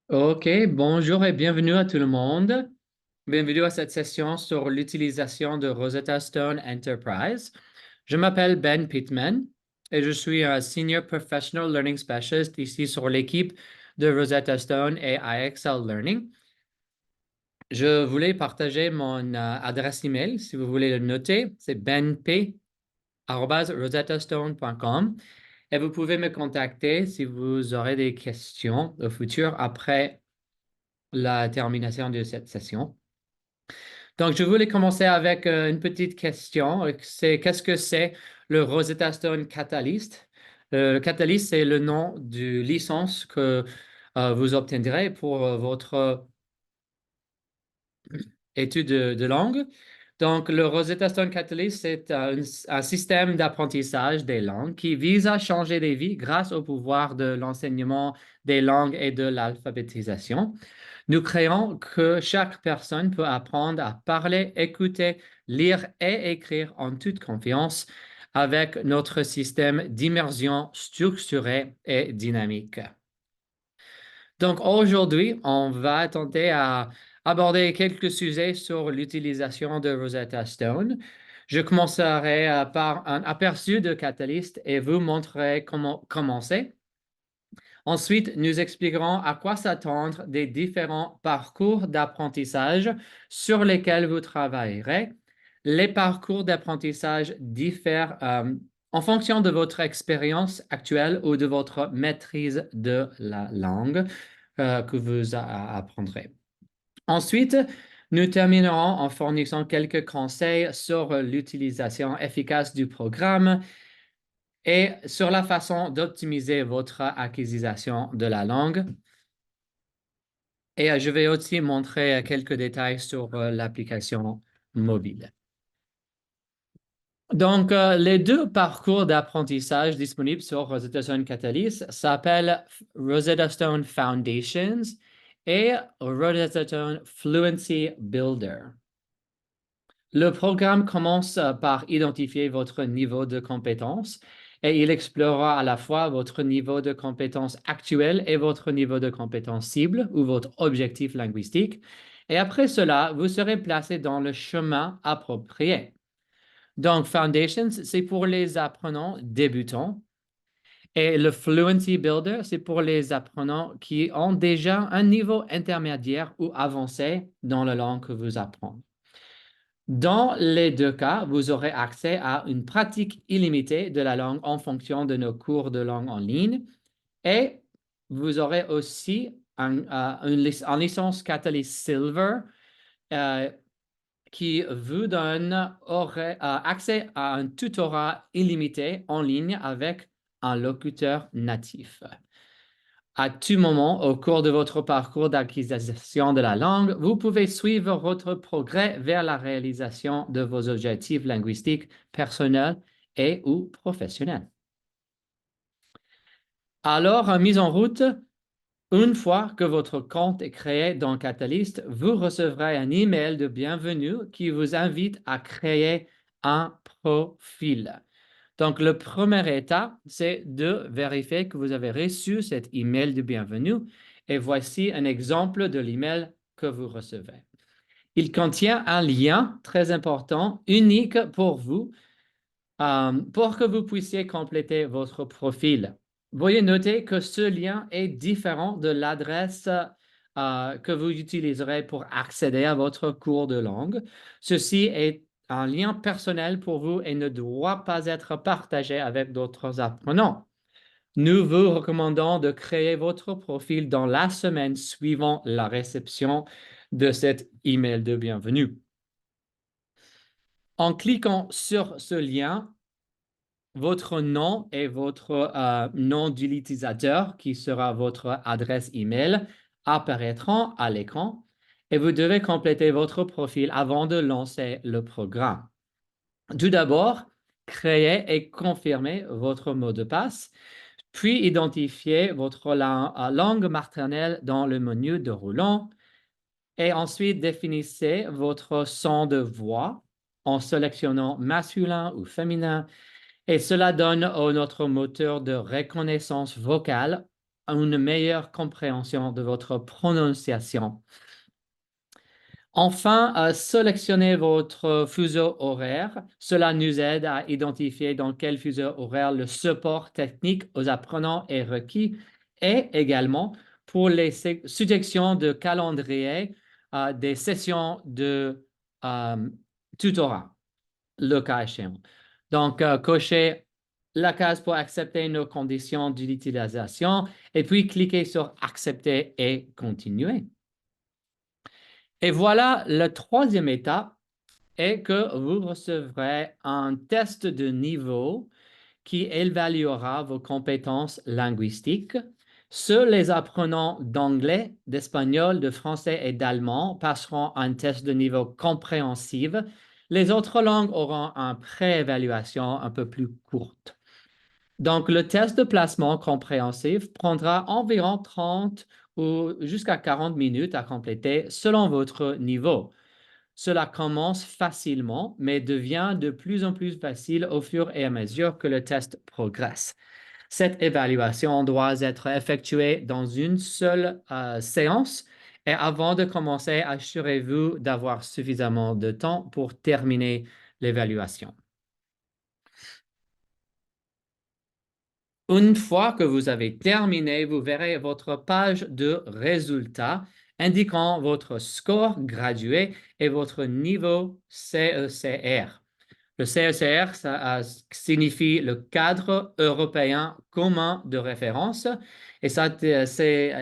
OK, bonjour et bienvenue à tout le monde. Bienvenue à cette session sur l'utilisation de Rosetta Stone Enterprise. Je m'appelle Ben Pittman et je suis un Senior Professional Learning Specialist ici sur l'équipe de Rosetta Stone et IXL Learning. Je voulais partager mon adresse email, si vous voulez le noter, c'est benp@rosettastone.com et vous pouvez me contacter si vous aurez des questions au futur après la termination de cette session. Donc, je voulais commencer avec une petite question. C'est qu'est-ce que c'est le Rosetta Stone Catalyst? Le Catalyst, c'est le nom du licence que vous obtiendrez pour votre étude de langue. Donc, le Rosetta Stone Catalyst, c'est un système d'apprentissage des langues qui vise à changer des vies grâce au pouvoir de l'enseignement des langues et de l'alphabétisation. Nous créons que chaque personne peut apprendre à parler, écouter, lire et écrire en toute confiance avec notre système d'immersion structuré et dynamique. Donc aujourd'hui, on va tenter à aborder quelques sujets sur l'utilisation de Rosetta Stone. Je commencerai par un aperçu de Catalyst et vous montrerai comment commencer. Ensuite, nous expliquerons à quoi s'attendre des différents parcours d'apprentissage sur lesquels vous travaillerez. Les parcours d'apprentissage diffèrent en fonction de votre expérience actuelle ou de votre maîtrise de la langue que vous apprendrez. Ensuite, nous terminerons en fournissant quelques conseils sur l'utilisation efficace du programme et sur la façon d'optimiser votre acquisition de la langue. Et je vais aussi montrer quelques détails sur l'application mobile. Donc, les deux parcours d'apprentissage disponibles sur Rosetta Stone Catalyst s'appellent Rosetta Stone Foundations et Rosetta Stone Fluency Builder. Le programme commence par identifier votre niveau de compétence et il explorera à la fois votre niveau de compétence actuel et votre niveau de compétence cible ou votre objectif linguistique. Et après cela, vous serez placé dans le chemin approprié. Donc, Foundations, c'est pour les apprenants débutants. Et le Fluency Builder, c'est pour les apprenants qui ont déjà un niveau intermédiaire ou avancé dans la langue que vous apprenez. Dans les deux cas, vous aurez accès à une pratique illimitée de la langue en fonction de nos cours de langue en ligne et vous aurez aussi une licence Catalyst Silver euh, qui vous donne accès à un tutorat illimité en ligne avec un locuteur natif. À tout moment, au cours de votre parcours d'acquisition de la langue, vous pouvez suivre votre progrès vers la réalisation de vos objectifs linguistiques personnels et ou professionnels. Alors, mise en route, une fois que votre compte est créé dans Catalyst, vous recevrez un email de bienvenue qui vous invite à créer un profil. Donc, le premier état, c'est de vérifier que vous avez reçu cet email de bienvenue. Et voici un exemple de l'email que vous recevez. Il contient un lien très important, unique pour vous, pour que vous puissiez compléter votre profil. Veuillez noter que ce lien est différent de l'adresse que vous utiliserez pour accéder à votre cours de langue. Ceci est un lien personnel pour vous et ne doit pas être partagé avec d'autres apprenants. Nous vous recommandons de créer votre profil dans la semaine suivant la réception de cet email de bienvenue. En cliquant sur ce lien, votre nom et votre nom de l'utilisateur, qui sera votre adresse email, apparaîtront à l'écran et vous devez compléter votre profil avant de lancer le programme. Tout d'abord, créez et confirmez votre mot de passe, puis identifiez votre langue maternelle dans le menu déroulant et ensuite définissez votre son de voix en sélectionnant masculin ou féminin et cela donne à notre moteur de reconnaissance vocale une meilleure compréhension de votre prononciation. Enfin, sélectionnez votre fuseau horaire. Cela nous aide à identifier dans quel fuseau horaire le support technique aux apprenants est requis et également pour les suggestions de calendrier des sessions de tutorat, le cas échéant. Donc, cochez la case pour accepter nos conditions d'utilisation et puis cliquez sur Accepter et continuer. Et voilà, la troisième étape est que vous recevrez un test de niveau qui évaluera vos compétences linguistiques. Seuls les apprenants d'anglais, d'espagnol, de français et d'allemand passeront un test de niveau compréhensif. Les autres langues auront une pré-évaluation un peu plus courte. Donc, le test de placement compréhensif prendra environ 30 ou jusqu'à 40 minutes à compléter selon votre niveau. Cela commence facilement, mais devient de plus en plus facile au fur et à mesure que le test progresse. Cette évaluation doit être effectuée dans une seule séance et avant de commencer, assurez-vous d'avoir suffisamment de temps pour terminer l'évaluation. Une fois que vous avez terminé, vous verrez votre page de résultats indiquant votre score gradué et votre niveau CECR. Le CECR, ça signifie le cadre européen commun de référence et ça, c'est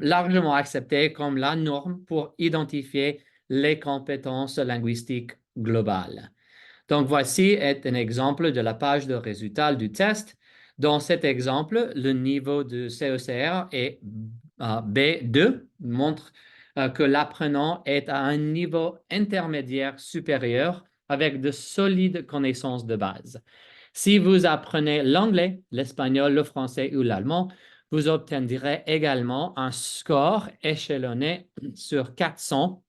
largement accepté comme la norme pour identifier les compétences linguistiques globales. Donc, voici est un exemple de la page de résultats du test. Dans cet exemple, le niveau de CECR est B2, montre que l'apprenant est à un niveau intermédiaire supérieur avec de solides connaissances de base. Si vous apprenez l'anglais, l'espagnol, le français ou l'allemand, vous obtiendrez également un score échelonné sur 400.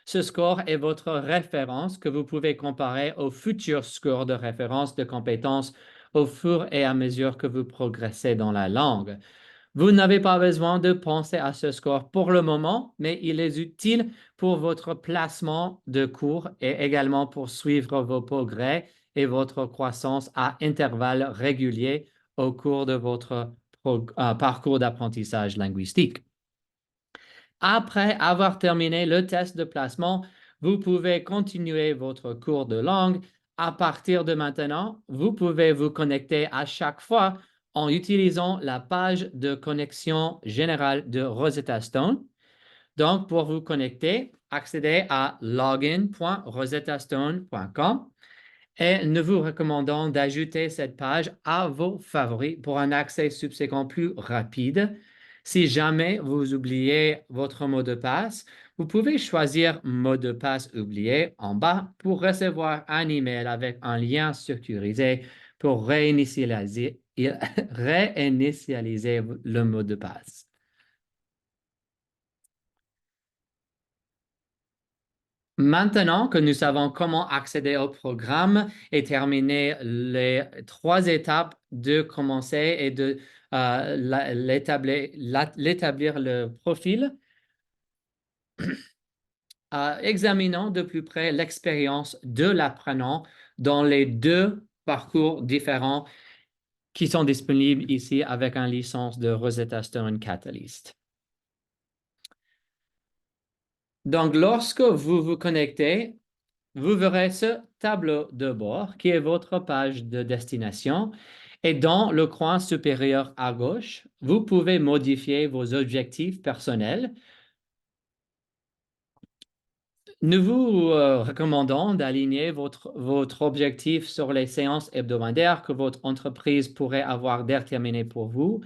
Ce score est votre référence que vous pouvez comparer au futur score de référence de compétences au fur et à mesure que vous progressez dans la langue. Vous n'avez pas besoin de penser à ce score pour le moment, mais il est utile pour votre placement de cours et également pour suivre vos progrès et votre croissance à intervalles réguliers au cours de votre parcours d'apprentissage linguistique. Après avoir terminé le test de placement, vous pouvez continuer votre cours de langue. À partir de maintenant, vous pouvez vous connecter à chaque fois en utilisant la page de connexion générale de Rosetta Stone. Donc, pour vous connecter, accédez à login.rosettastone.com et nous vous recommandons d'ajouter cette page à vos favoris pour un accès subséquent plus rapide. Si jamais vous oubliez votre mot de passe, vous pouvez choisir mot de passe oublié en bas pour recevoir un email avec un lien sécurisé pour réinitialiser le mot de passe. Maintenant que nous savons comment accéder au programme et terminer les 3 étapes de commencer et de l'établir le profil, examinons de plus près l'expérience de l'apprenant dans les 2 parcours différents qui sont disponibles ici avec une licence de Rosetta Stone Catalyst. Donc, lorsque vous vous connectez, vous verrez ce tableau de bord qui est votre page de destination et dans le coin supérieur à gauche, vous pouvez modifier vos objectifs personnels. Nous vous recommandons d'aligner votre objectif sur les séances hebdomadaires que votre entreprise pourrait avoir déterminées pour vous.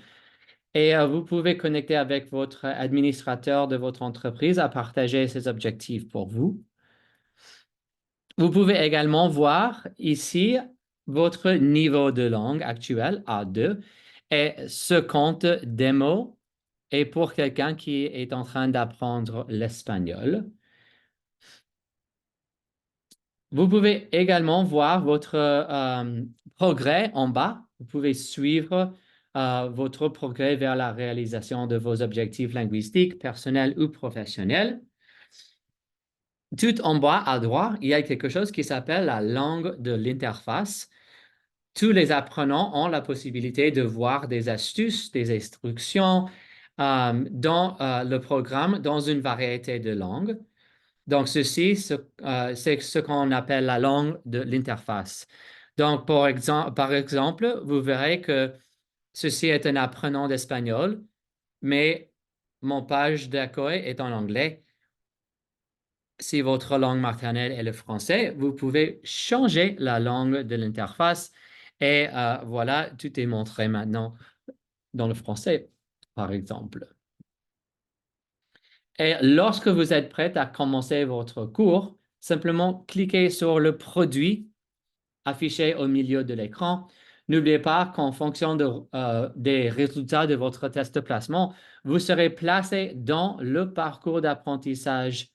Et vous pouvez connecter avec votre administrateur de votre entreprise à partager ces objectifs pour vous. Vous pouvez également voir ici votre niveau de langue actuel, A2, et ce compte démo est pour quelqu'un qui est en train d'apprendre l'espagnol. Vous pouvez également voir votre progrès en bas. Vous pouvez suivre votre progrès vers la réalisation de vos objectifs linguistiques, personnels ou professionnels. Tout en bas à droite, il y a quelque chose qui s'appelle la langue de l'interface. Tous les apprenants ont la possibilité de voir des astuces, des instructions dans le programme dans une variété de langues. Donc, ceci, c'est ce qu'on appelle la langue de l'interface. Donc, par exemple, vous verrez que ceci est un apprenant d'espagnol, mais mon page d'accueil est en anglais. Si votre langue maternelle est le français, vous pouvez changer la langue de l'interface et voilà, tout est montré maintenant dans le français, par exemple. Et lorsque vous êtes prêt à commencer votre cours, simplement cliquez sur le produit affiché au milieu de l'écran. N'oubliez pas qu'en fonction des résultats de votre test de placement, vous serez placé dans le parcours d'apprentissage,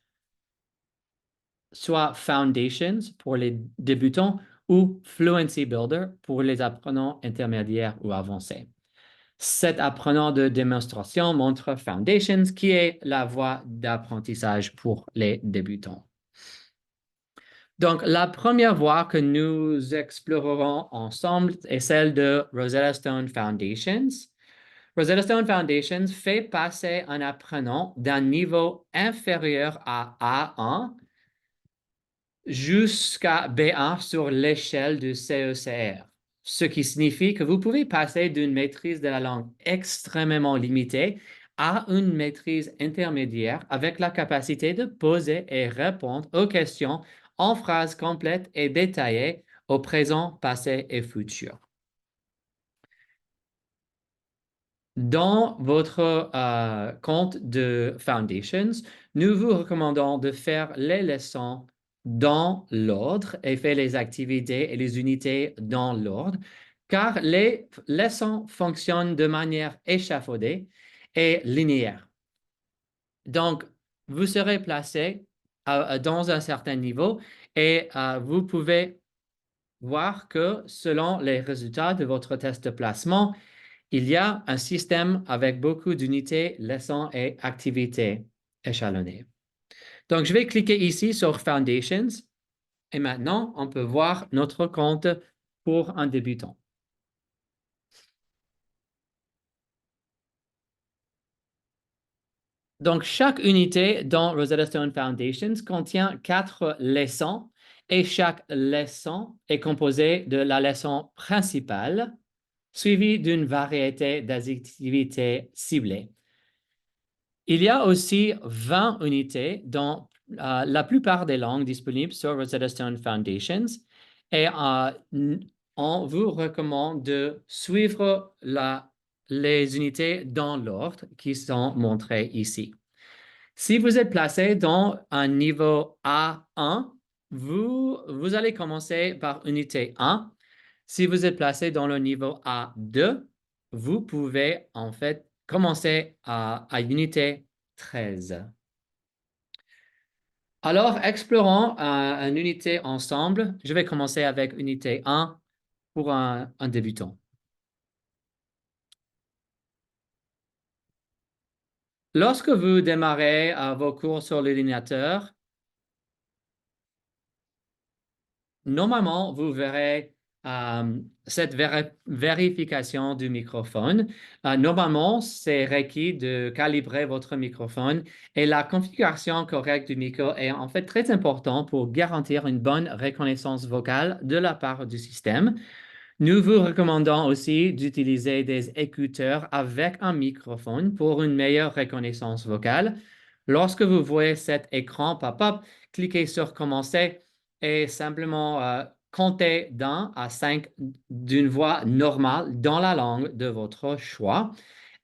soit Foundations pour les débutants ou Fluency Builder pour les apprenants intermédiaires ou avancés. Cet apprenant de démonstration montre Foundations, qui est la voie d'apprentissage pour les débutants. Donc, la première voie que nous explorerons ensemble est celle de Rosetta Stone Foundations. Rosetta Stone Foundations fait passer un apprenant d'un niveau inférieur à A1 jusqu'à B1 sur l'échelle du CECR, ce qui signifie que vous pouvez passer d'une maîtrise de la langue extrêmement limitée à une maîtrise intermédiaire avec la capacité de poser et répondre aux questions en phrases complètes et détaillées au présent, passé et futur. Dans votre compte de Foundations, nous vous recommandons de faire les leçons dans l'ordre et faire les activités et les unités dans l'ordre, car les leçons fonctionnent de manière échafaudée et linéaire. Donc, vous serez placé dans un certain niveau et vous pouvez voir que selon les résultats de votre test de placement, il y a un système avec beaucoup d'unités, leçons et activités échelonnées. Donc, je vais cliquer ici sur Foundations et maintenant, on peut voir notre compte pour un débutant. Donc, chaque unité dans Rosetta Stone Foundations contient 4 leçons et chaque leçon est composée de la leçon principale suivie d'une variété d'activités ciblées. Il y a aussi 20 unités dans la plupart des langues disponibles sur Rosetta Stone Foundations et on vous recommande de suivre les unités dans l'ordre qui sont montrées ici. Si vous êtes placé dans un niveau A1, vous allez commencer par unité 1. Si vous êtes placé dans le niveau A2, vous pouvez en fait commencer à unité 13. Alors, explorons une unité ensemble. Je vais commencer avec unité 1 pour un débutant. Lorsque vous démarrez vos cours sur l'ordinateur, normalement, vous verrez cette vérification du microphone. Normalement, c'est requis de calibrer votre microphone et la configuration correcte du micro est en fait très important pour garantir une bonne reconnaissance vocale de la part du système. Nous vous recommandons aussi d'utiliser des écouteurs avec un microphone pour une meilleure reconnaissance vocale. Lorsque vous voyez cet écran pop-up, cliquez sur Commencer et simplement comptez d'1 à 5 d'une voix normale dans la langue de votre choix.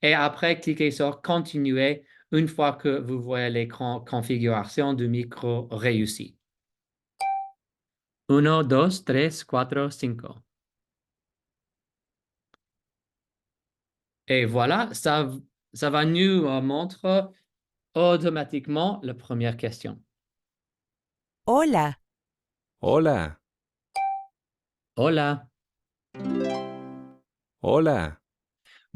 Et après, cliquez sur Continuer une fois que vous voyez l'écran configuration du micro réussi. 1, 2, 3, 4, 5. Et voilà, ça va nous montrer automatiquement la première question. Hola, Hola, Hola. hola.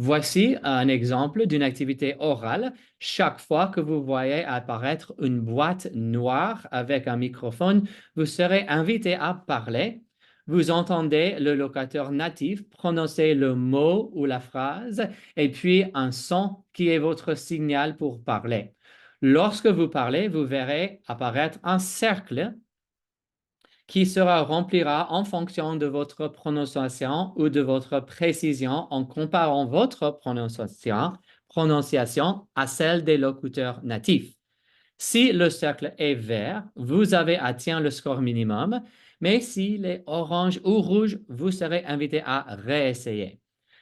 Voici un exemple d'une activité orale. Chaque fois que vous voyez apparaître une boîte noire avec un microphone, vous serez invité à parler. Vous entendez le locuteur natif prononcer le mot ou la phrase et puis un son qui est votre signal pour parler. Lorsque vous parlez, vous verrez apparaître un cercle qui sera remplira en fonction de votre prononciation ou de votre précision en comparant votre prononciation à celle des locuteurs natifs. Si le cercle est vert, vous avez atteint le score minimum, mais s'il est orange ou rouge, vous serez invité à réessayer.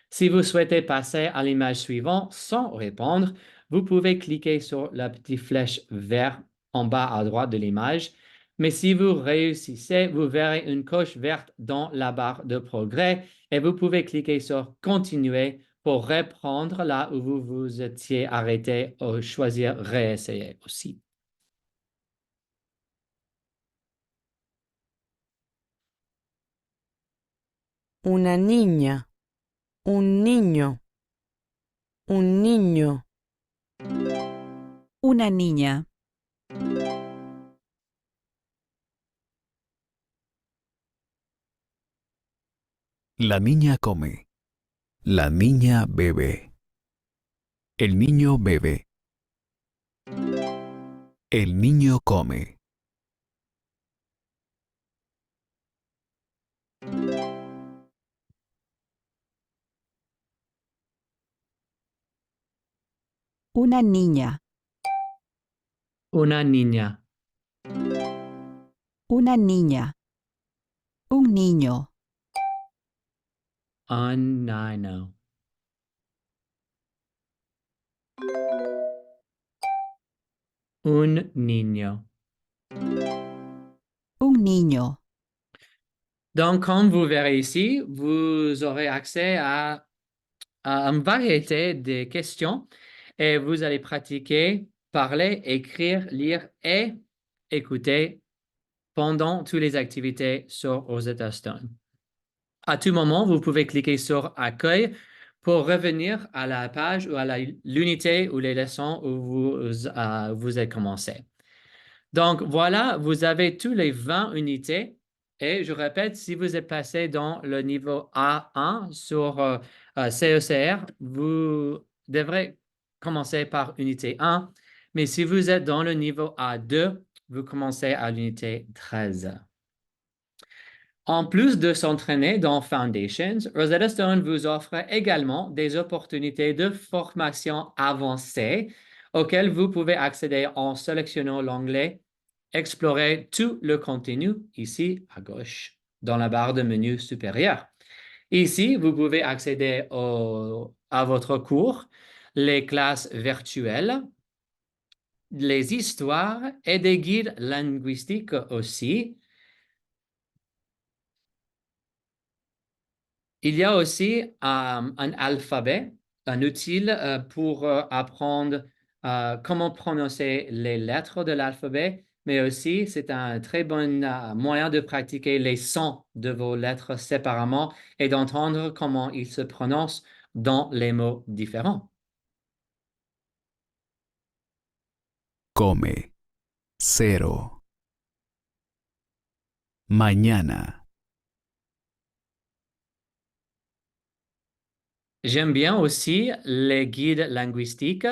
Si vous souhaitez passer à l'image suivante sans répondre, vous pouvez cliquer sur la petite flèche verte en bas à droite de l'image. Mais si vous réussissez, vous verrez une coche verte dans la barre de progrès et vous pouvez cliquer sur Continuer pour reprendre là où vous vous étiez arrêté ou choisir Réessayer aussi. Una niña, un niño, un niño. Una niña. La niña come. La niña bebe. El niño bebe. El niño come. Una niña. Una niña. Una niña. Un niño. Un nino. Un niño. Un niño. Donc, comme vous verrez ici, vous aurez accès à une variété de questions et vous allez pratiquer, parler, écrire, lire et écouter pendant toutes les activités sur Rosetta Stone. À tout moment, vous pouvez cliquer sur Accueil pour revenir à la page ou à l'unité ou les leçons où vous avez commencé. Donc voilà, vous avez tous les 20 unités. Et je répète, si vous êtes passé dans le niveau A1 sur CECR, vous devrez commencer par unité 1. Mais si vous êtes dans le niveau A2, vous commencez à l'unité 13. En plus de s'entraîner dans Foundations, Rosetta Stone vous offre également des opportunités de formation avancée auxquelles vous pouvez accéder en sélectionnant l'onglet Explorer tout le contenu ici à gauche dans la barre de menu supérieure. Ici, vous pouvez accéder à votre cours, les classes virtuelles, les histoires et des guides linguistiques aussi. Il y a aussi un alphabet, un outil pour apprendre comment prononcer les lettres de l'alphabet, mais aussi c'est un très bon moyen de pratiquer les sons de vos lettres séparément et d'entendre comment ils se prononcent dans les mots différents. Come. 0. Mañana. J'aime bien aussi les guides linguistiques.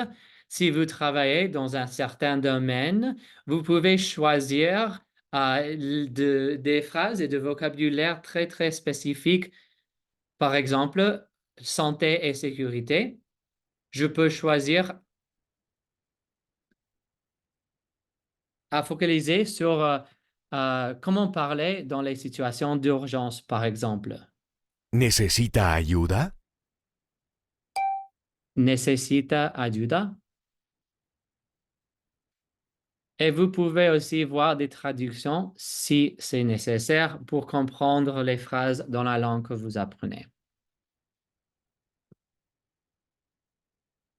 Si vous travaillez dans un certain domaine, vous pouvez choisir des phrases et de vocabulaire très, très spécifiques. Par exemple, santé et sécurité. Je peux choisir à focaliser sur comment parler dans les situations d'urgence, par exemple. ¿Necesita ayuda? Necesita ayuda? Et vous pouvez aussi voir des traductions si c'est nécessaire pour comprendre les phrases dans la langue que vous apprenez.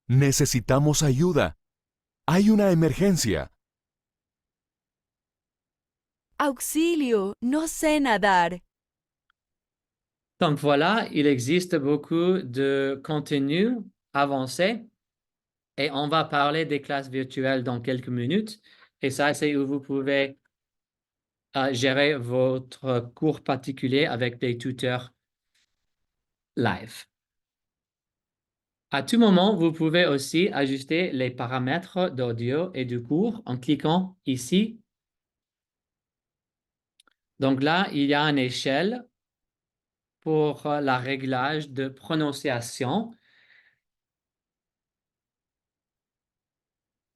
Necesitamos ayuda. Hay una emergencia. Auxilio, no sé nadar. Donc voilà, il existe beaucoup de contenu avancé et on va parler des classes virtuelles dans quelques minutes. Et ça, c'est où vous pouvez gérer votre cours particulier avec des tuteurs live. À tout moment, vous pouvez aussi ajuster les paramètres d'audio et du cours en cliquant ici. Donc là, il y a une échelle pour le réglage de prononciation.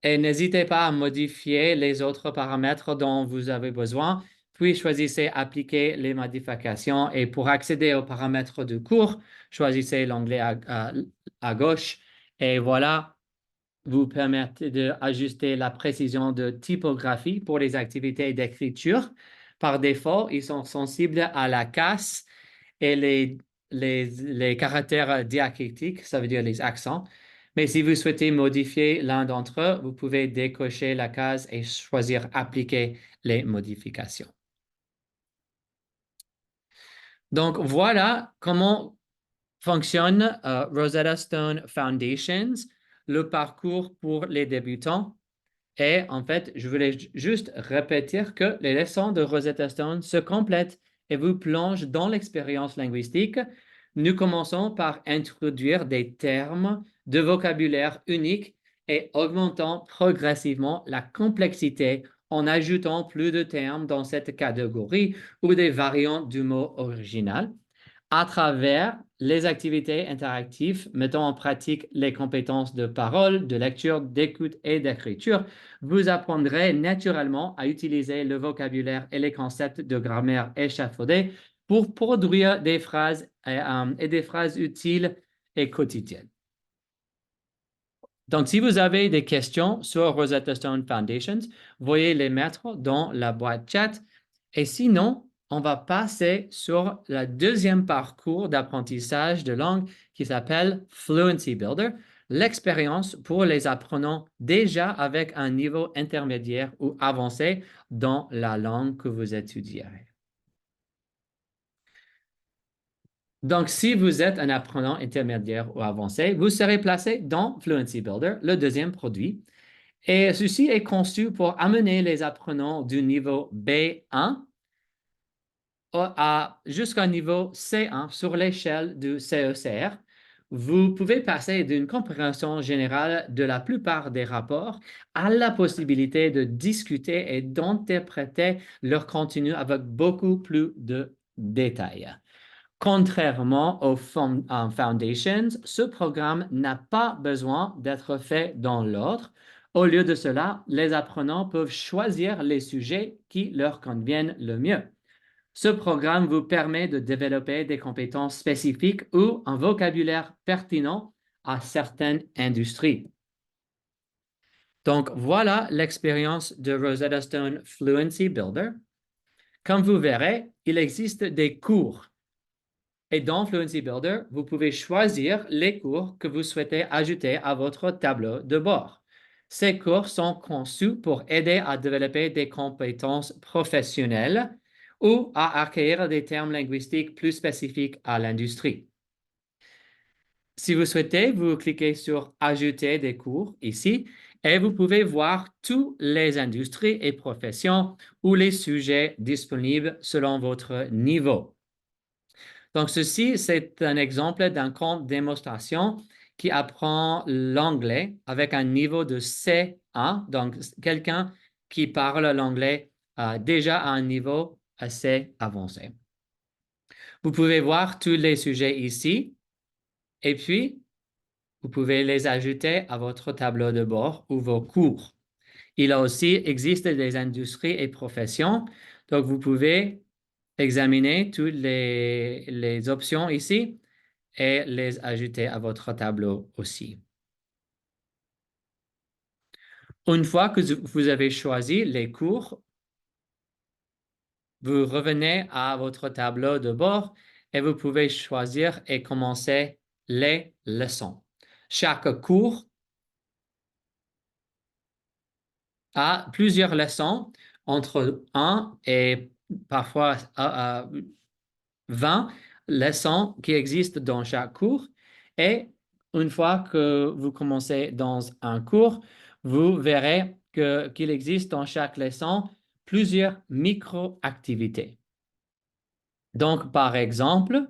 Et n'hésitez pas à modifier les autres paramètres dont vous avez besoin, puis choisissez Appliquer les modifications. Et pour accéder aux paramètres du cours, choisissez l'onglet à gauche. Et voilà, vous permettez d'ajuster la précision de typographie pour les activités d'écriture. Par défaut, ils sont sensibles à la casse et les caractères diacritiques, ça veut dire les accents. Mais si vous souhaitez modifier l'un d'entre eux, vous pouvez décocher la case et choisir Appliquer les modifications. Donc, voilà comment fonctionne Rosetta Stone Foundations, le parcours pour les débutants. Et en fait, je voulais juste répéter que les leçons de Rosetta Stone se complètent et vous plongent dans l'expérience linguistique. Nous commençons par introduire des termes de vocabulaire uniques et augmentant progressivement la complexité en ajoutant plus de termes dans cette catégorie ou des variantes du mot original. À travers les activités interactives, mettant en pratique les compétences de parole, de lecture, d'écoute et d'écriture, vous apprendrez naturellement à utiliser le vocabulaire et les concepts de grammaire échafaudés pour produire des phrases et des phrases utiles et quotidiennes. Donc, si vous avez des questions sur Rosetta Stone Foundations, veuillez les mettre dans la boîte chat. Et sinon, on va passer sur le deuxième parcours d'apprentissage de langue qui s'appelle Fluency Builder, l'expérience pour les apprenants déjà avec un niveau intermédiaire ou avancé dans la langue que vous étudierez. Donc, si vous êtes un apprenant intermédiaire ou avancé, vous serez placé dans Fluency Builder, le deuxième produit. Et ceci est conçu pour amener les apprenants du niveau B1 jusqu'au niveau C1 sur l'échelle du CECR. Vous pouvez passer d'une compréhension générale de la plupart des rapports à la possibilité de discuter et d'interpréter leur contenu avec beaucoup plus de détails. Contrairement aux Foundations, ce programme n'a pas besoin d'être fait dans l'ordre. Au lieu de cela, les apprenants peuvent choisir les sujets qui leur conviennent le mieux. Ce programme vous permet de développer des compétences spécifiques ou un vocabulaire pertinent à certaines industries. Donc, voilà l'expérience de Rosetta Stone Fluency Builder. Comme vous verrez, il existe des cours. Et dans Fluency Builder, vous pouvez choisir les cours que vous souhaitez ajouter à votre tableau de bord. Ces cours sont conçus pour aider à développer des compétences professionnelles ou à acquérir des termes linguistiques plus spécifiques à l'industrie. Si vous souhaitez, vous cliquez sur « Ajouter des cours » ici et vous pouvez voir toutes les industries et professions ou les sujets disponibles selon votre niveau. Donc, ceci, c'est un exemple d'un compte démonstration qui apprend l'anglais avec un niveau de C1, donc quelqu'un qui parle l'anglais déjà à un niveau assez avancé. Vous pouvez voir tous les sujets ici et puis vous pouvez les ajouter à votre tableau de bord ou vos cours. Il existe des industries et professions, donc vous pouvez examiner toutes les options ici et les ajouter à votre tableau aussi. Une fois que vous avez choisi les cours, vous revenez à votre tableau de bord et vous pouvez choisir et commencer les leçons. Chaque cours a plusieurs leçons entre 1 et parfois 20 leçons qui existent dans chaque cours. Et une fois que vous commencez dans un cours, vous verrez qu'il existe dans chaque leçon plusieurs micro-activités. Donc, par exemple,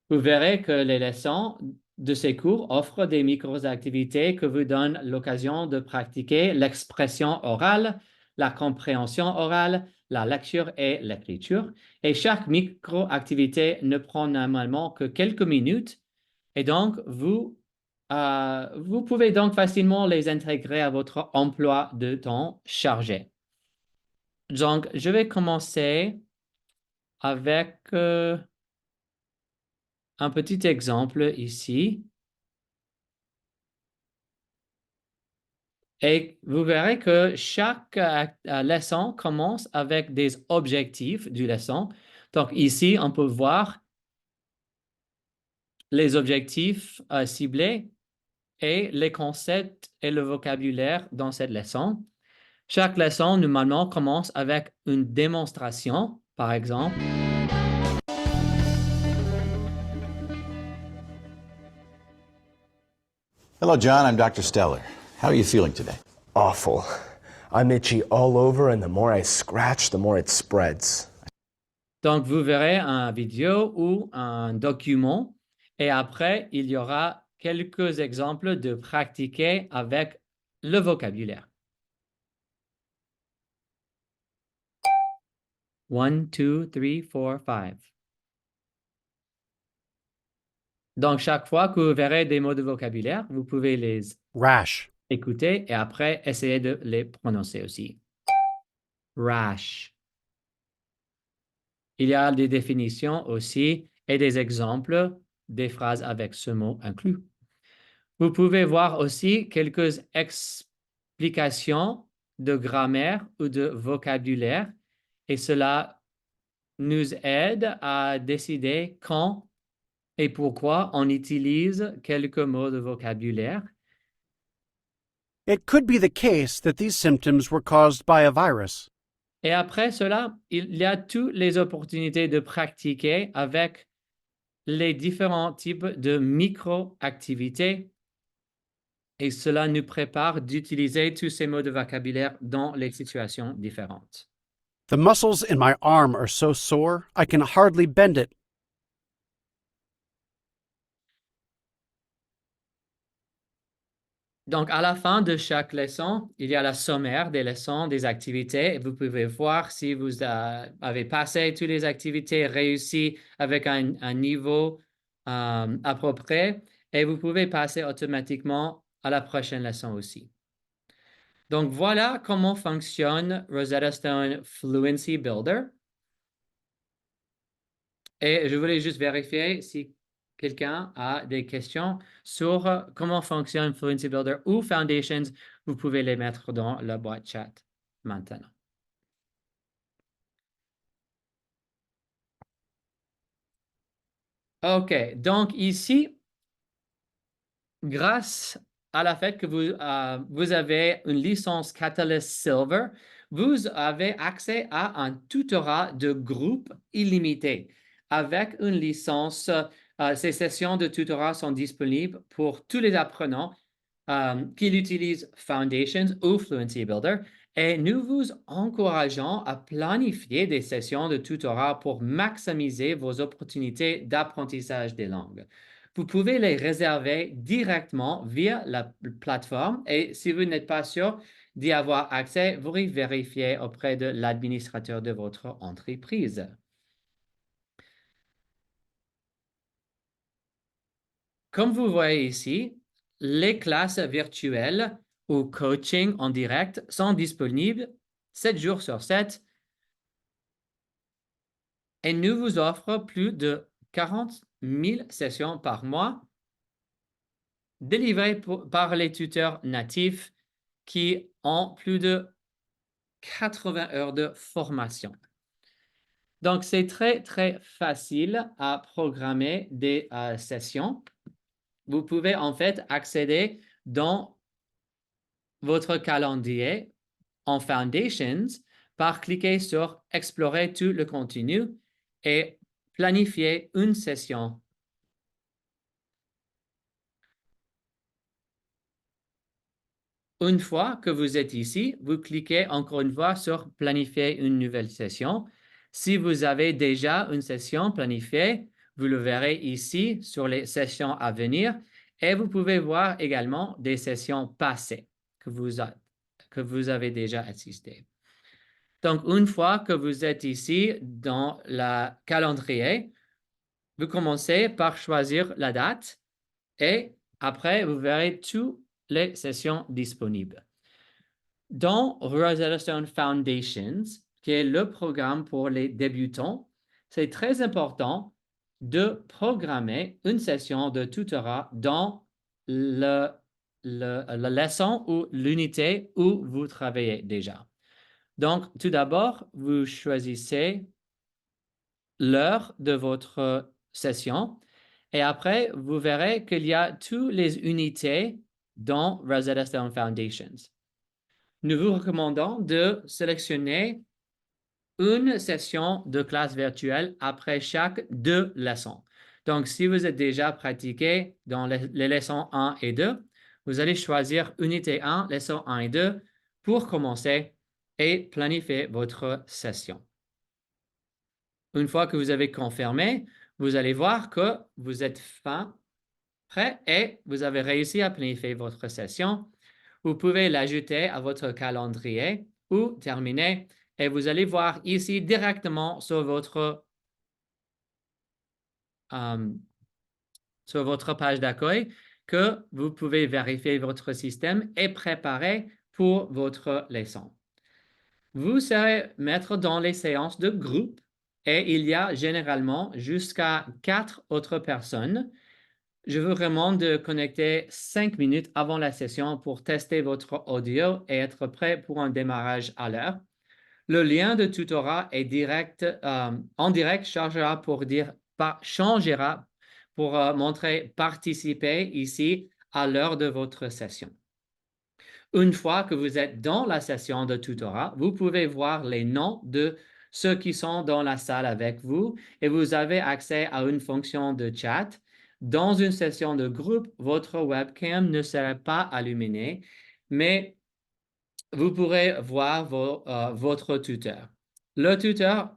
vous verrez que les leçons de ces cours offrent des micro-activités que vous donnent l'occasion de pratiquer l'expression orale, la compréhension orale, la lecture et l'écriture. Et chaque micro-activité ne prend normalement que quelques minutes. Et donc, vous pouvez donc facilement les intégrer à votre emploi de temps chargé. Donc, je vais commencer avec un petit exemple ici. Et vous verrez que chaque leçon commence avec des objectifs du leçon. Donc ici, on peut voir les objectifs ciblés et les concepts et le vocabulaire dans cette leçon. Chaque leçon, normalement, commence avec une démonstration, par exemple. Hello, John. I'm Dr. Steller. How are you feeling today? Awful. I'm itchy all over, and the more I scratch, the more it spreads. Donc, vous verrez une vidéo ou un document et après, il y aura quelques exemples de pratiquer avec le vocabulaire. 1, 2, 3, 4, 5. Donc, chaque fois que vous verrez des mots de vocabulaire, vous pouvez les Rash. écouter et après essayer de les prononcer aussi. Rash. Il y a des définitions aussi et des exemples des phrases avec ce mot inclus. Vous pouvez voir aussi quelques explications de grammaire ou de vocabulaire et cela nous aide à décider quand et pourquoi on utilise quelques mots de vocabulaire. It could be the case that these symptoms were caused by a virus. Et après cela, il y a toutes les opportunités de pratiquer avec les différents types de micro-activités. Et cela nous prépare d'utiliser tous ces mots de vocabulaire dans les situations différentes. The muscles in my arm are so sore, I can hardly bend it. Donc, à la fin de chaque leçon, il y a la sommaire des leçons, des activités. Et vous pouvez voir si vous avez passé toutes les activités réussies avec un niveau approprié. Et vous pouvez passer automatiquement à la prochaine leçon aussi. Donc, voilà comment fonctionne Rosetta Stone Fluency Builder. Et je voulais juste vérifier si quelqu'un a des questions sur comment fonctionne Fluency Builder ou Foundations. Vous pouvez les mettre dans la boîte chat maintenant. OK, donc ici, grâce à la fait que vous avez une licence Catalyst Silver, vous avez accès à un tutorat de groupe illimité. Avec une licence, ces sessions de tutorat sont disponibles pour tous les apprenants qui utilisent Foundations ou Fluency Builder. Et nous vous encourageons à planifier des sessions de tutorat pour maximiser vos opportunités d'apprentissage des langues. Vous pouvez les réserver directement via la plateforme et si vous n'êtes pas sûr d'y avoir accès, vous vérifiez auprès de l'administrateur de votre entreprise. Comme vous voyez ici, les classes virtuelles ou coaching en direct sont disponibles 7 jours sur 7 et nous vous offrons plus de 40 000 sessions par mois délivrées par les tuteurs natifs qui ont plus de 80 heures de formation. Donc, c'est très, très facile à programmer des sessions. Vous pouvez en fait accéder dans votre calendrier en Foundations par cliquer sur « Explorer tout le contenu » et planifier une session. Une fois que vous êtes ici, vous cliquez encore une fois sur planifier une nouvelle session. Si vous avez déjà une session planifiée, vous le verrez ici sur les sessions à venir et vous pouvez voir également des sessions passées que vous avez déjà assistées. Donc, une fois que vous êtes ici dans le calendrier, vous commencez par choisir la date et après, vous verrez toutes les sessions disponibles. Dans Rosetta Stone Foundations, qui est le programme pour les débutants, c'est très important de programmer une session de tutorat dans la leçon ou l'unité où vous travaillez déjà. Donc, tout d'abord, vous choisissez l'heure de votre session et après, vous verrez qu'il y a toutes les unités dans Rosetta Stone Foundations. Nous vous recommandons de sélectionner une session de classe virtuelle après chaque 2 leçons. Donc, si vous êtes déjà pratiqué dans les leçons 1 et 2, vous allez choisir unité 1, leçon 1 et 2 pour commencer et planifier votre session. Une fois que vous avez confirmé, vous allez voir que vous êtes prêt et vous avez réussi à planifier votre session. Vous pouvez l'ajouter à votre calendrier ou terminer et vous allez voir ici directement sur votre page d'accueil que vous pouvez vérifier votre système et préparer pour votre leçon. Vous serez maître dans les séances de groupe et il y a généralement jusqu'à 4 autres personnes. Je vous recommande de connecter 5 minutes avant la session pour tester votre audio et être prêt pour un démarrage à l'heure. Le lien de tutorat est en direct changera pour montrer participer ici à l'heure de votre session. Une fois que vous êtes dans la session de tutorat, vous pouvez voir les noms de ceux qui sont dans la salle avec vous et vous avez accès à une fonction de chat. Dans une session de groupe, votre webcam ne sera pas allumée, mais vous pourrez voir votre tuteur. Le tuteur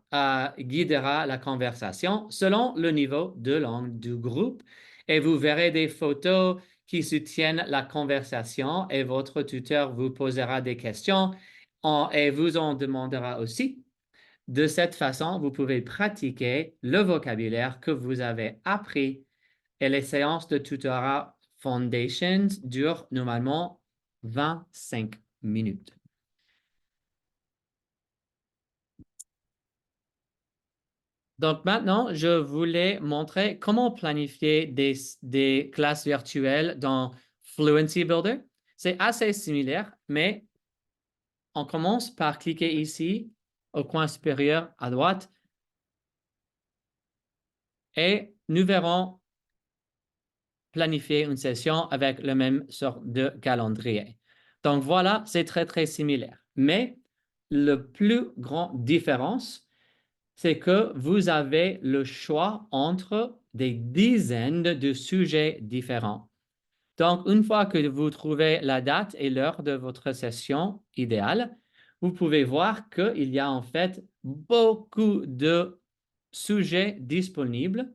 guidera la conversation selon le niveau de langue du groupe et vous verrez des photos qui soutiennent la conversation et votre tuteur vous posera des questions et vous en demandera aussi. De cette façon, vous pouvez pratiquer le vocabulaire que vous avez appris et les séances de tutorat Foundations durent normalement 25 minutes. Donc maintenant, je voulais montrer comment planifier des classes virtuelles dans Fluency Builder. C'est assez similaire, mais on commence par cliquer ici au coin supérieur à droite et nous verrons planifier une session avec le même sorte de calendrier. Donc voilà, c'est très similaire. Mais la plus grande différence, c'est que vous avez le choix entre des dizaines de sujets différents. Donc, une fois que vous trouvez la date et l'heure de votre session idéale, vous pouvez voir qu'il y a en fait beaucoup de sujets disponibles.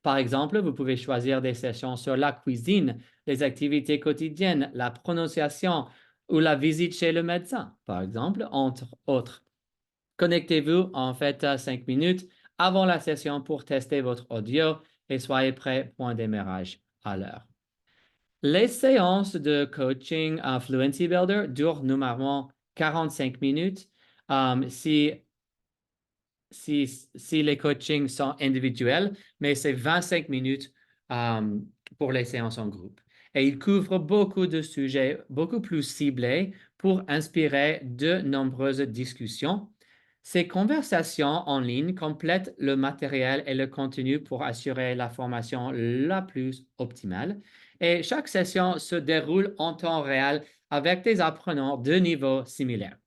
Par exemple, vous pouvez choisir des sessions sur la cuisine, les activités quotidiennes, la prononciation ou la visite chez le médecin, par exemple, entre autres. Connectez-vous en fait à 5 minutes avant la session pour tester votre audio et soyez prêt pour un démarrage à l'heure. Les séances de coaching en Fluency Builder durent normalement 45 minutes. Si les coachings sont individuels, mais c'est 25 minutes pour les séances en groupe. Et il couvre beaucoup de sujets, beaucoup plus ciblés pour inspirer de nombreuses discussions. Ces conversations en ligne complètent le matériel et le contenu pour assurer la formation la plus optimale. Et chaque session se déroule en temps réel avec des apprenants de niveaux similaires.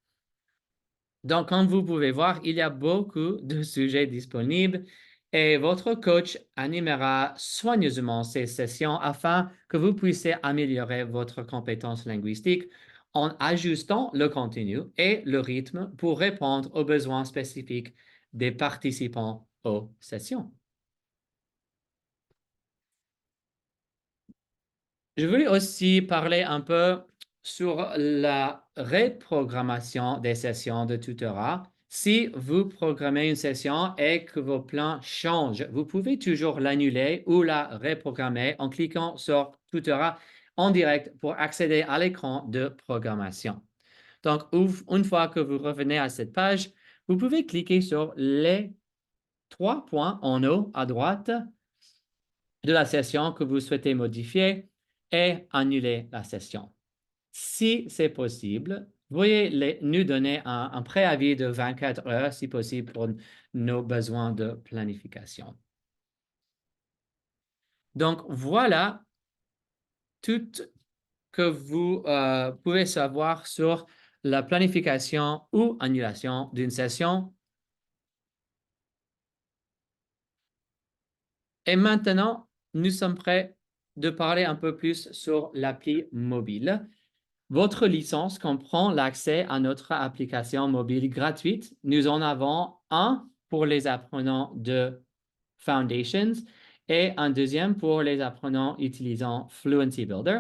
Donc, comme vous pouvez voir, il y a beaucoup de sujets disponibles et votre coach animera soigneusement ces sessions afin que vous puissiez améliorer votre compétence linguistique en ajustant le contenu et le rythme pour répondre aux besoins spécifiques des participants aux sessions. Je voulais aussi parler un peu sur la reprogrammation des sessions de tutorat. Si vous programmez une session et que vos plans changent, vous pouvez toujours l'annuler ou la reprogrammer en cliquant sur Tutorat en direct pour accéder à l'écran de programmation. Donc, une fois que vous revenez à cette page, vous pouvez cliquer sur les 3 points en haut à droite de la session que vous souhaitez modifier et annuler la session. Si c'est possible, veuillez nous donner un préavis de 24 heures, si possible, pour nos besoins de planification. Donc, voilà tout que vous pouvez savoir sur la planification ou annulation d'une session. Et maintenant, nous sommes prêts de parler un peu plus sur l'appli mobile. Votre licence comprend l'accès à notre application mobile gratuite. Nous en avons un pour les apprenants de Foundations et un deuxième pour les apprenants utilisant Fluency Builder.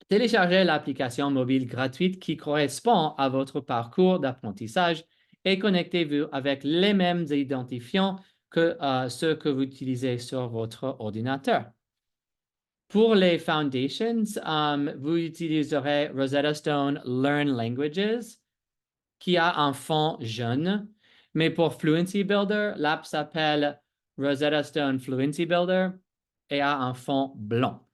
Téléchargez l'application mobile gratuite qui correspond à votre parcours d'apprentissage et connectez-vous avec les mêmes identifiants que ceux que vous utilisez sur votre ordinateur. Pour les Foundations, vous utiliserez Rosetta Stone Learn Languages, qui a un fond jaune. Mais pour Fluency Builder, l'app s'appelle Rosetta Stone Fluency Builder et a un fond blanc.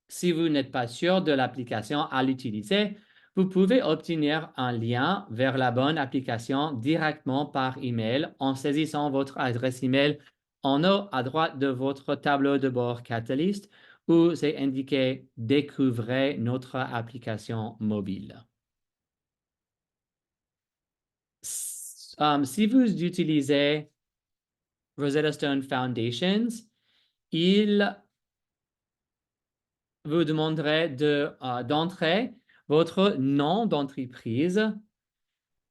Si vous n'êtes pas sûr de l'application à l'utiliser, vous pouvez obtenir un lien vers la bonne application directement par email en saisissant votre adresse email en haut à droite de votre tableau de bord Catalyst où c'est indiqué « Découvrez notre application mobile ». Si vous utilisez Rosetta Stone Foundations, il vous demanderait d'entrer votre nom d'entreprise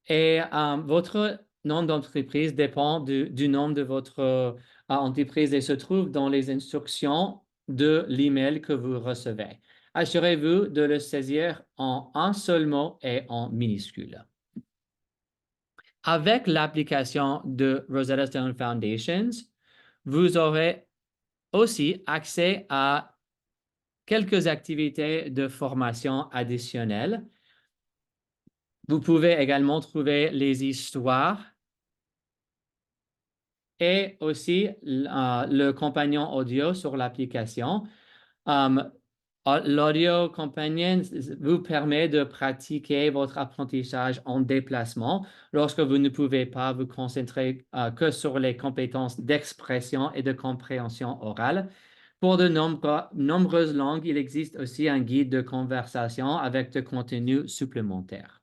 et votre nom d'entreprise dépend du nom de votre entreprise et se trouve dans les instructions de l'email que vous recevez. Assurez-vous de le saisir en un seul mot et en minuscule. Avec l'application de Rosetta Stone Foundations, vous aurez aussi accès à quelques activités de formation additionnelles. Vous pouvez également trouver les histoires et aussi le compagnon audio sur l'application. L'audio companion vous permet de pratiquer votre apprentissage en déplacement lorsque vous ne pouvez pas vous concentrer que sur les compétences d'expression et de compréhension orale. Pour de nombreuses langues, il existe aussi un guide de conversation avec de contenu supplémentaire.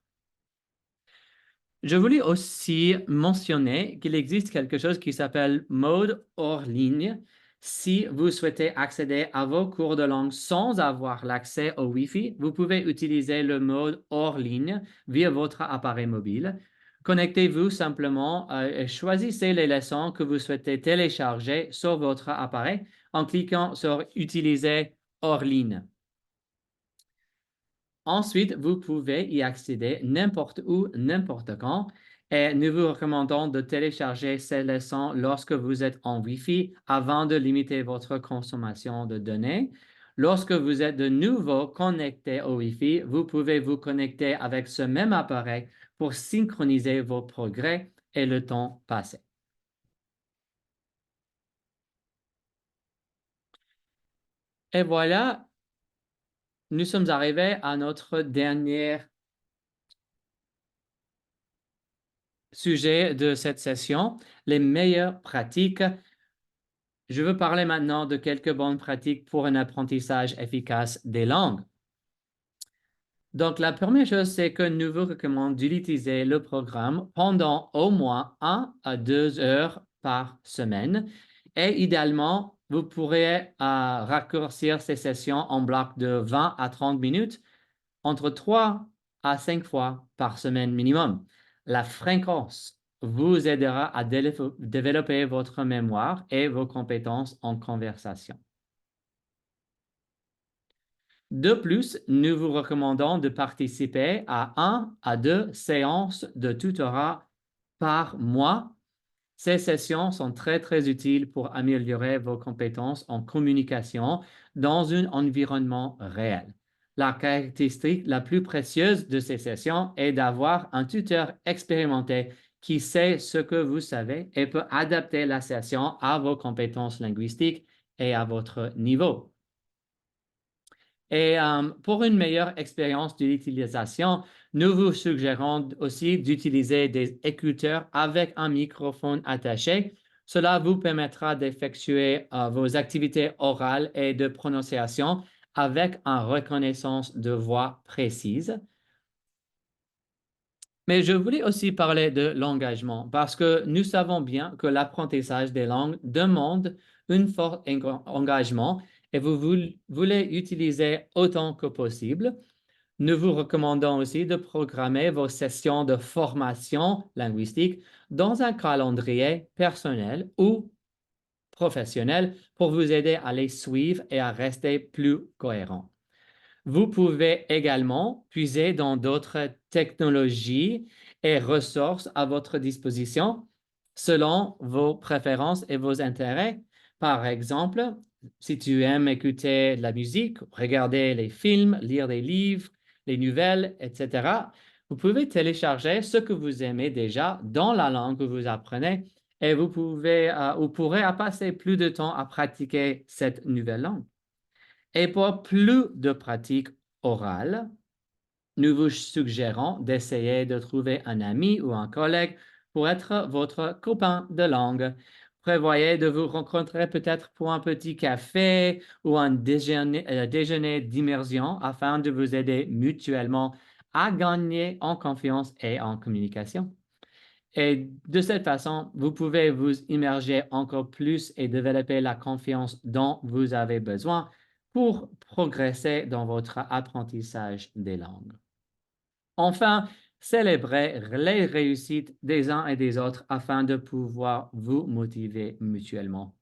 Je voulais aussi mentionner qu'il existe quelque chose qui s'appelle mode hors ligne. Si vous souhaitez accéder à vos cours de langue sans avoir l'accès au Wi-Fi, vous pouvez utiliser le mode hors ligne via votre appareil mobile. Connectez-vous simplement et choisissez les leçons que vous souhaitez télécharger sur votre appareil en cliquant sur « Utiliser hors ligne ». Ensuite, vous pouvez y accéder n'importe où, n'importe quand, et nous vous recommandons de télécharger ces leçons lorsque vous êtes en Wi-Fi avant de limiter votre consommation de données. Lorsque vous êtes de nouveau connecté au Wi-Fi, vous pouvez vous connecter avec ce même appareil pour synchroniser vos progrès et le temps passé. Et voilà, nous sommes arrivés à notre dernier sujet de cette session, les meilleures pratiques. Je veux parler maintenant de quelques bonnes pratiques pour un apprentissage efficace des langues. Donc, la première chose, c'est que nous vous recommandons d'utiliser le programme pendant au moins 1 à 2 heures par semaine. Et idéalement, vous pourrez raccourcir ces sessions en blocs de 20 à 30 minutes, entre 3 à 5 fois par semaine minimum. La fréquence vous aidera à développer votre mémoire et vos compétences en conversation. De plus, nous vous recommandons de participer à 1 à 2 séances de tutorat par mois. Ces sessions sont très, très utiles pour améliorer vos compétences en communication dans un environnement réel. La caractéristique la plus précieuse de ces sessions est d'avoir un tuteur expérimenté qui sait ce que vous savez et peut adapter la session à vos compétences linguistiques et à votre niveau. Et pour une meilleure expérience de l'utilisation, nous vous suggérons aussi d'utiliser des écouteurs avec un microphone attaché. Cela vous permettra d'effectuer vos activités orales et de prononciation avec une reconnaissance de voix précise. Mais je voulais aussi parler de l'engagement parce que nous savons bien que l'apprentissage des langues demande un fort engagement et vous voulez utiliser autant que possible. Nous vous recommandons aussi de programmer vos sessions de formation linguistique dans un calendrier personnel ou professionnel pour vous aider à les suivre et à rester plus cohérent. Vous pouvez également puiser dans d'autres technologies et ressources à votre disposition selon vos préférences et vos intérêts. Par exemple, si tu aimes écouter de la musique, regarder les films, lire des livres, les nouvelles, etc., vous pouvez télécharger ce que vous aimez déjà dans la langue que vous apprenez et vous pourrez passer plus de temps à pratiquer cette nouvelle langue. Et pour plus de pratique orale, nous vous suggérons d'essayer de trouver un ami ou un collègue pour être votre copain de langue. Prévoyez de vous rencontrer peut-être pour un petit café ou un déjeuner d'immersion afin de vous aider mutuellement à gagner en confiance et en communication. Et de cette façon, vous pouvez vous immerger encore plus et développer la confiance dont vous avez besoin pour progresser dans votre apprentissage des langues. Enfin, célébrez les réussites des uns et des autres afin de pouvoir vous motiver mutuellement.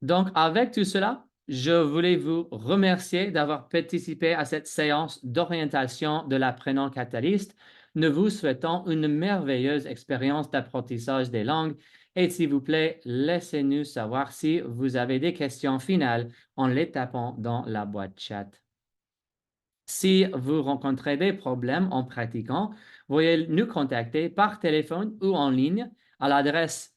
Donc, avec tout cela, je voulais vous remercier d'avoir participé à cette séance d'orientation de l'apprenant catalyste. Nous vous souhaitons une merveilleuse expérience d'apprentissage des langues et s'il vous plaît, laissez-nous savoir si vous avez des questions finales en les tapant dans la boîte chat. Si vous rencontrez des problèmes en pratiquant, veuillez nous contacter par téléphone ou en ligne à l'adresse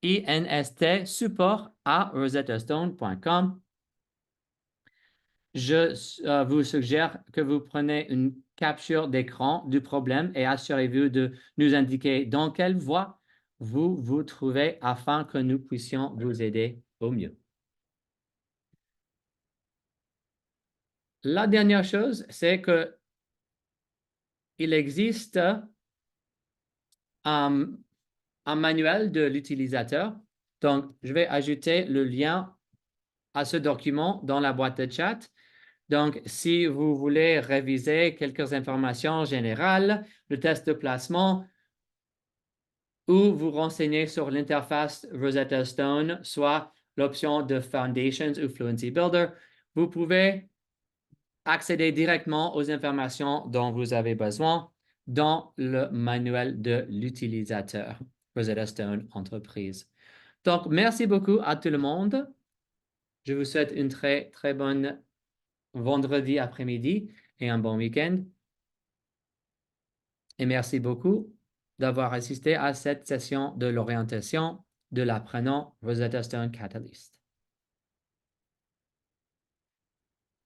instsupport@rosettastone.com. Je vous suggère que vous preniez une capture d'écran du problème et assurez-vous de nous indiquer dans quelle voie vous vous trouvez afin que nous puissions vous aider au mieux. La dernière chose, c'est que il existe un manuel de l'utilisateur. Donc, je vais ajouter le lien à ce document dans la boîte de chat. Donc, si vous voulez réviser quelques informations générales, le test de placement, ou vous renseigner sur l'interface Rosetta Stone, soit l'option de Foundations ou Fluency Builder, vous pouvez accéder directement aux informations dont vous avez besoin dans le manuel de l'utilisateur Rosetta Stone Entreprise. Donc, merci beaucoup à tout le monde. Je vous souhaite une très, très bonne vendredi après-midi et un bon week-end. Et merci beaucoup d'avoir assisté à cette session de l'orientation de l'apprenant Rosetta Stone Catalyst.